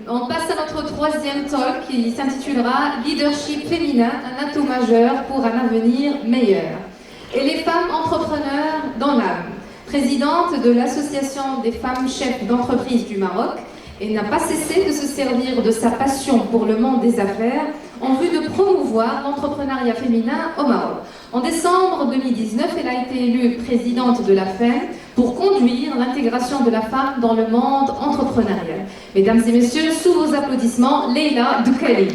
On passe à notre troisième talk qui s'intitulera Leadership féminin, un atout majeur pour un avenir meilleur. Et les femmes entrepreneurs dans l'âme. Présidente de l'Association des femmes chefs d'entreprise du Maroc, et n'a pas cessé de se servir de sa passion pour le monde des affaires en vue de promouvoir l'entrepreneuriat féminin au Maroc. En décembre 2019, elle a été élue présidente de la FEM pour conduire l'intégration de la femme dans le monde entrepreneurial. Mesdames et messieurs, sous vos applaudissements, Leila Doukali.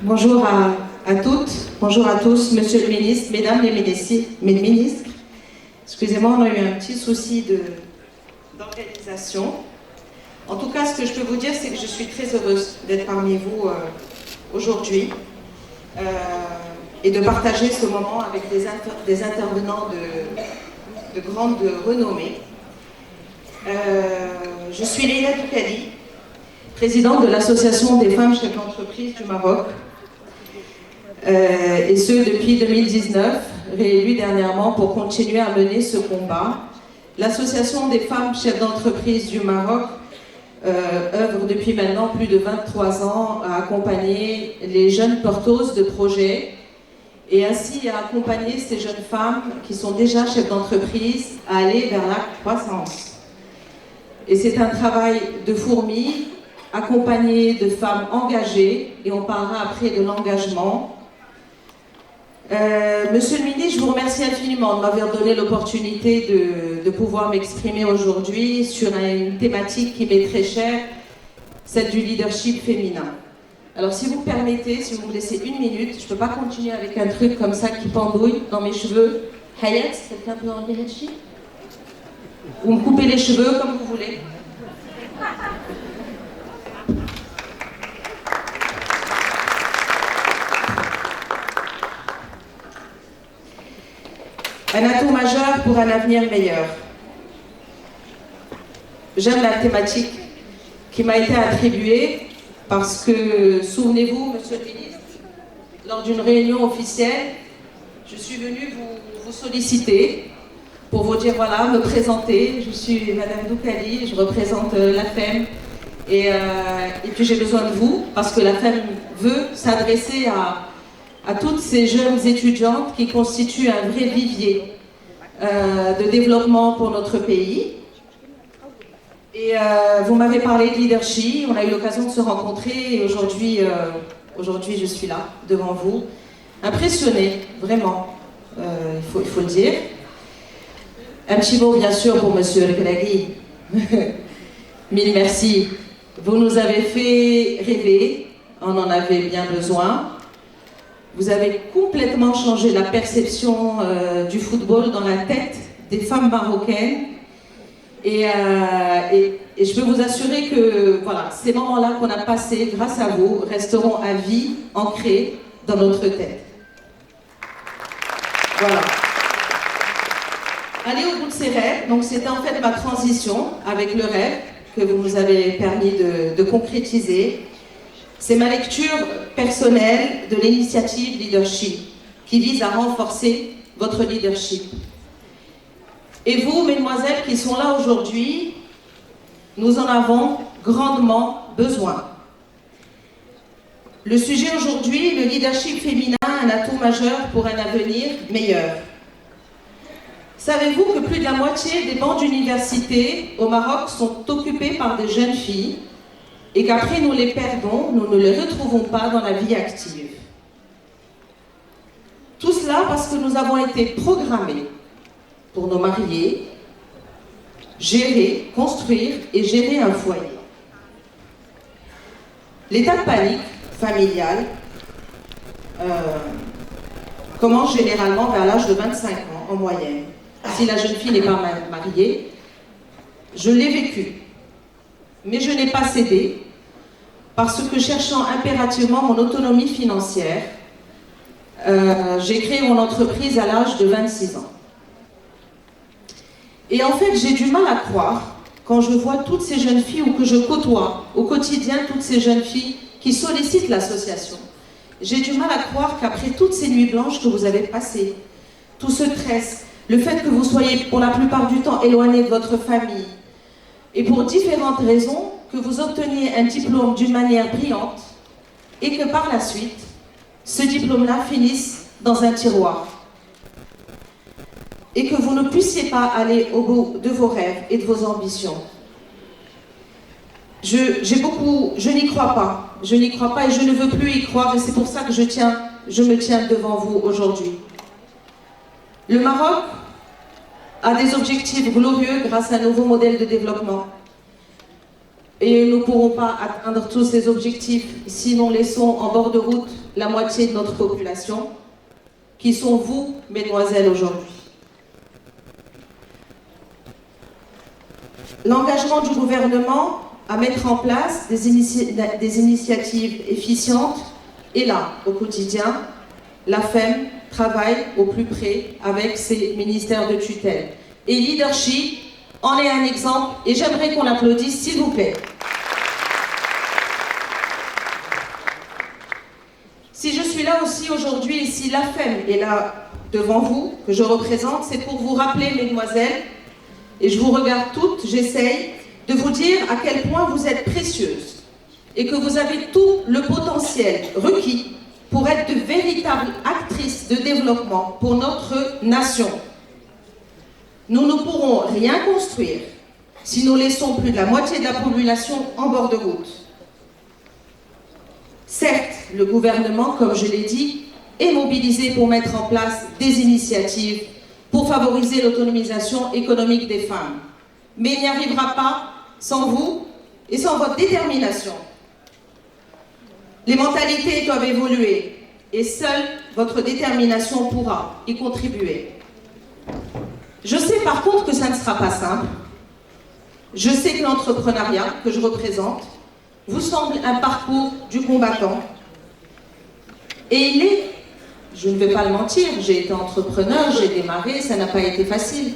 Bonjour à toutes, bonjour à tous, monsieur le ministre, mesdames les ministres. Excusez-moi, on a eu un petit souci d'organisation. En tout cas, ce que je peux vous dire, c'est que je suis très heureuse d'être parmi vous aujourd'hui et de partager ce moment avec des intervenants de grande renommée. Je suis Leila Doukali, présidente de l'Association des femmes chefs d'entreprise du Maroc, et ce depuis 2019, réélue dernièrement pour continuer à mener ce combat. L'Association des femmes chefs d'entreprise du Maroc œuvre depuis maintenant plus de 23 ans à accompagner les jeunes porteuses de projets et ainsi à accompagner ces jeunes femmes qui sont déjà chefs d'entreprise à aller vers la croissance. Et c'est un travail de fourmi, accompagné de femmes engagées, et on parlera après de l'engagement. Monsieur le ministre, je vous remercie infiniment de m'avoir donné l'opportunité de pouvoir m'exprimer aujourd'hui sur une thématique qui m'est très chère, celle du leadership féminin. Alors si vous me permettez, si vous me laissez une minute, je ne peux pas continuer avec un truc comme ça qui pendouille dans mes cheveux. Hayat, quelqu'un peut enlever le chip ? Ou me coupez les cheveux comme vous voulez. Un atout majeur pour un avenir meilleur. J'aime la thématique qui m'a été attribuée parce que, souvenez-vous, monsieur le ministre, lors d'une réunion officielle, je suis venue vous solliciter pour vous dire, voilà, me présenter. Je suis Madame Doukali, je représente la FEM. Et puis j'ai besoin de vous, parce que la FEM veut s'adresser à toutes ces jeunes étudiantes qui constituent un vrai vivier de développement pour notre pays. Et vous m'avez parlé de leadership, on a eu l'occasion de se rencontrer, et aujourd'hui je suis là, devant vous, impressionnée, vraiment, il faut le dire. Un petit mot bien sûr pour monsieur El-Khalaghi. Mille merci. Vous nous avez fait rêver, on en avait bien besoin. Vous avez complètement changé la perception du football dans la tête des femmes marocaines. Et je peux vous assurer que voilà, ces moments-là qu'on a passés grâce à vous resteront à vie ancrés dans notre tête. Voilà. Aller au bout de ses rêves, donc c'était en fait ma transition avec le rêve que vous nous avez permis de concrétiser. C'est ma lecture personnelle de l'initiative Leadership qui vise à renforcer votre leadership. Et vous, mesdemoiselles qui sont là aujourd'hui, nous en avons grandement besoin. Le sujet aujourd'hui, le leadership féminin, un atout majeur pour un avenir meilleur. Savez-vous que plus de la moitié des bancs d'université au Maroc sont occupés par des jeunes filles et qu'après nous les perdons, nous ne les retrouvons pas dans la vie active? Tout cela parce que nous avons été programmés pour nous marier, gérer, construire et gérer un foyer. L'état de panique familial commence généralement vers l'âge de 25 ans en moyenne. Si la jeune fille n'est pas mariée, je l'ai vécu. Mais je n'ai pas cédé parce que cherchant impérativement mon autonomie financière, j'ai créé mon entreprise à l'âge de 26 ans. Et en fait, j'ai du mal à croire quand je vois toutes ces jeunes filles ou que je côtoie au quotidien toutes ces jeunes filles qui sollicitent l'association. J'ai du mal à croire qu'après toutes ces nuits blanches que vous avez passées, tout ce stress, le fait que vous soyez pour la plupart du temps éloignés de votre famille, et pour différentes raisons, que vous obteniez un diplôme d'une manière brillante, et que par la suite, ce diplôme-là finisse dans un tiroir. Et que vous ne puissiez pas aller au bout de vos rêves et de vos ambitions. Je n'y crois pas. Je n'y crois pas et je ne veux plus y croire et c'est pour ça que je me tiens devant vous aujourd'hui. Le Maroc a des objectifs glorieux grâce à un nouveau modèle de développement. Et nous ne pourrons pas atteindre tous ces objectifs si nous laissons en bord de route la moitié de notre population, qui sont vous, mesdemoiselles, aujourd'hui. L'engagement du gouvernement à mettre en place des initiatives efficientes est là, au quotidien. La FEM travaille au plus près avec ses ministères de tutelle. Et Leadership en est un exemple, et j'aimerais qu'on l'applaudisse, s'il vous plaît. Si je suis là aussi aujourd'hui, et si la FEM est là devant vous, que je représente, c'est pour vous rappeler, mesdemoiselles, et je vous regarde toutes, j'essaye de vous dire à quel point vous êtes précieuses et que vous avez tout le potentiel requis pour être de véritables actrices de développement pour notre nation. Nous ne pourrons rien construire si nous laissons plus de la moitié de la population en bord de route. Certes, le gouvernement, comme je l'ai dit, est mobilisé pour mettre en place des initiatives pour favoriser l'autonomisation économique des femmes. Mais il n'y arrivera pas sans vous et sans votre détermination. Les mentalités doivent évoluer et seule votre détermination pourra y contribuer. Je sais par contre que ça ne sera pas simple. Je sais que l'entrepreneuriat que je représente vous semble un parcours du combattant. Et il est, je ne vais pas le mentir, j'ai été entrepreneur, j'ai démarré, ça n'a pas été facile.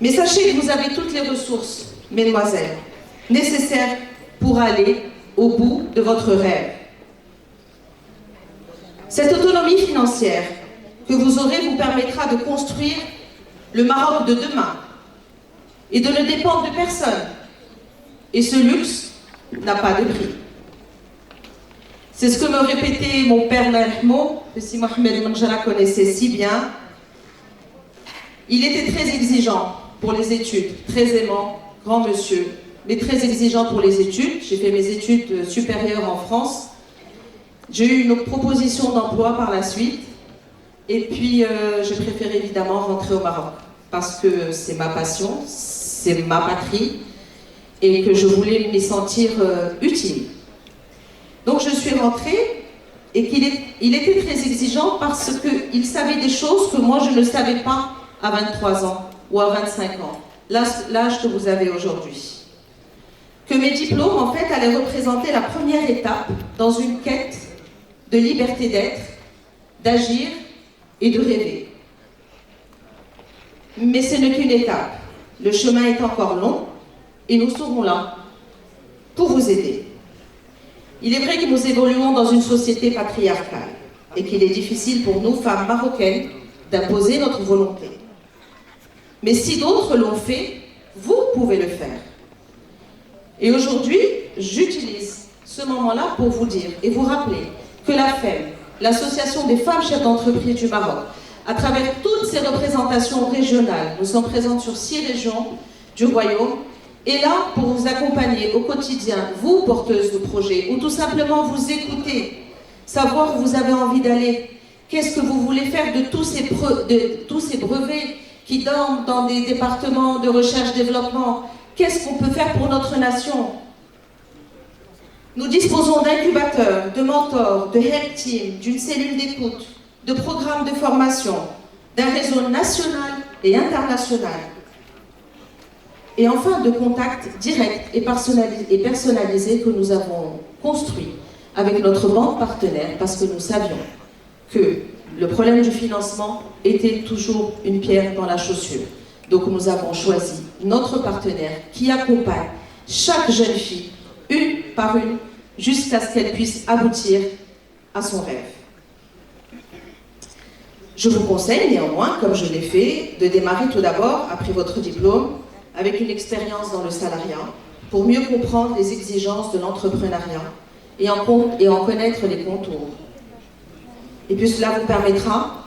Mais sachez que vous avez toutes les ressources, mesdemoiselles, nécessaires pour aller au bout de votre rêve. Cette autonomie financière que vous aurez vous permettra de construire le Maroc de demain et de ne dépendre de personne. Et ce luxe n'a pas de prix. C'est ce que me répétait mon père Mahmoud, que si Mohamed Manjara connaissait si bien. Il était très exigeant pour les études, très aimant, grand monsieur, mais très exigeant pour les études. J'ai fait mes études supérieures en France. J'ai eu une proposition d'emploi par la suite. Et puis, j'ai préféré évidemment rentrer au Maroc parce que c'est ma passion, c'est ma patrie et que je voulais m'y sentir utile. Donc, je suis rentrée et il était très exigeant parce qu'il savait des choses que moi, je ne savais pas à 23 ans ou à 25 ans, l'âge que vous avez aujourd'hui. Que mes diplômes, en fait, allaient représenter la première étape dans une quête de liberté d'être, d'agir et de rêver. Mais ce n'est qu'une étape. Le chemin est encore long et nous serons là pour vous aider. Il est vrai que nous évoluons dans une société patriarcale et qu'il est difficile pour nous, femmes marocaines, d'imposer notre volonté. Mais si d'autres l'ont fait, vous pouvez le faire. Et aujourd'hui, j'utilise ce moment-là pour vous dire et vous rappeler que la FEM, l'Association des femmes chefs d'entreprise du Maroc, à travers toutes ces représentations régionales, nous sommes présentes sur 6 régions du Royaume, est là pour vous accompagner au quotidien, vous porteuses de projets, ou tout simplement vous écouter, savoir où vous avez envie d'aller, qu'est-ce que vous voulez faire de tous ces brevets qui dorment dans des départements de recherche-développement, qu'est-ce qu'on peut faire pour notre nation. Nous disposons d'incubateurs, de mentors, de help team, d'une cellule d'écoute, de programmes de formation, d'un réseau national et international. et enfin de contacts directs et personnalisés que nous avons construits avec notre banque partenaire parce que nous savions que le problème du financement était toujours une pierre dans la chaussure. Donc nous avons choisi notre partenaire qui accompagne chaque jeune fille, une par une, jusqu'à ce qu'elle puisse aboutir à son rêve. Je vous conseille néanmoins, comme je l'ai fait, de démarrer tout d'abord, après votre diplôme, avec une expérience dans le salariat, pour mieux comprendre les exigences de l'entrepreneuriat et en connaître les contours. Et puis cela vous permettra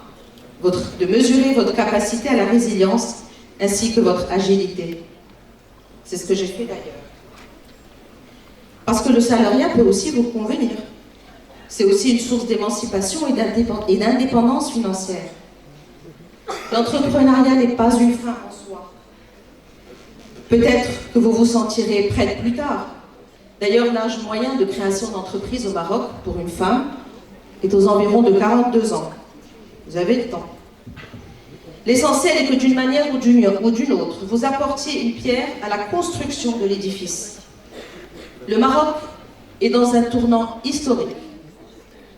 de mesurer votre capacité à la résilience ainsi que votre agilité. C'est ce que j'ai fait d'ailleurs. Parce que le salariat peut aussi vous convenir. C'est aussi une source d'émancipation et d'indépendance financière. L'entrepreneuriat n'est pas une fin en soi. Peut-être que vous vous sentirez prête plus tard. D'ailleurs, l'âge moyen de création d'entreprise au Maroc pour une femme est aux environs de 42 ans. Vous avez le temps. L'essentiel est que d'une manière ou d'une autre, vous apportiez une pierre à la construction de l'édifice. Le Maroc est dans un tournant historique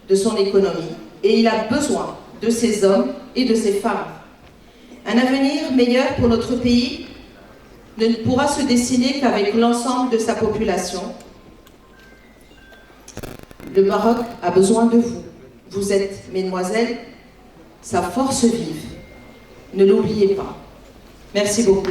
de son économie et il a besoin de ces hommes et de ces femmes. Un avenir meilleur pour notre pays ne pourra se dessiner qu'avec l'ensemble de sa population. Le Maroc a besoin de vous. Vous êtes, mesdemoiselles, sa force vive. Ne l'oubliez pas. Merci beaucoup.